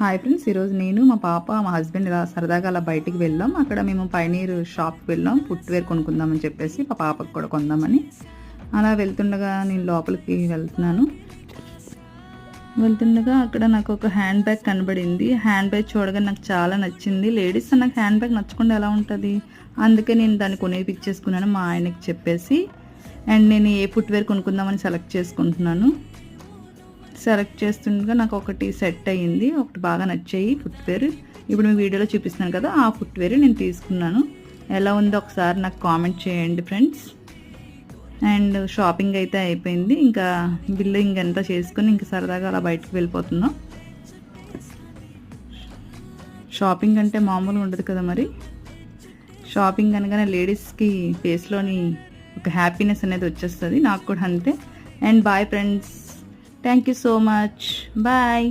Hi friends, ఈరోజు నేను మా పాప మా హస్బెండ్ ఇలా సరదాగా అలా బయటికి వెళ్ళాం. అక్కడ మేము పైనీర్ షాప్కి వెళ్ళాం, ఫుట్వేర్ కొనుక్కుందామని చెప్పేసి మా పాపకు కూడా కొందామని. అలా వెళ్తుండగా నేను లోపలికి వెళ్తుండగా అక్కడ నాకు ఒక హ్యాండ్ బ్యాగ్ కనబడింది. హ్యాండ్ బ్యాగ్ చూడగా నాకు చాలా నచ్చింది. లేడీస్ నాకు హ్యాండ్ బ్యాగ్ నచ్చకుండా ఎలా ఉంటుంది, అందుకే నేను దాన్ని కొనిపించేసుకున్నాను మా ఆయనకి చెప్పేసి. అండ్ నేను ఏ ఫుట్వేర్ కొనుక్కుందామని సెలెక్ట్ చేసుకుంటున్నాను. సెలెక్ట్ చేస్తుండగా నాకు ఒకటి సెట్ అయ్యింది, ఒకటి బాగా నచ్చాయి ఫుట్వేర్. ఇప్పుడు మీ వీడియోలో చూపిస్తున్నాను కదా, ఆ ఫుట్వేర్ నేను తీసుకున్నాను. ఎలా ఉందో ఒకసారి నాకు కామెంట్ చేయండి ఫ్రెండ్స్. అండ్ షాపింగ్ అయితే అయిపోయింది, ఇంకా బిల్లు ఇంకెంత చేసుకుని ఇంకా సరదాగా అలా బయటకు వెళ్ళిపోతున్నాం. షాపింగ్ అంటే మామూలుగా ఉండదు కదా మరి. షాపింగ్ అనగానే లేడీస్కి ఫేస్లోని ఒక హ్యాపీనెస్ అనేది వచ్చేస్తుంది, నాకు కూడా అంతే. And bye friends, thank you so much, bye.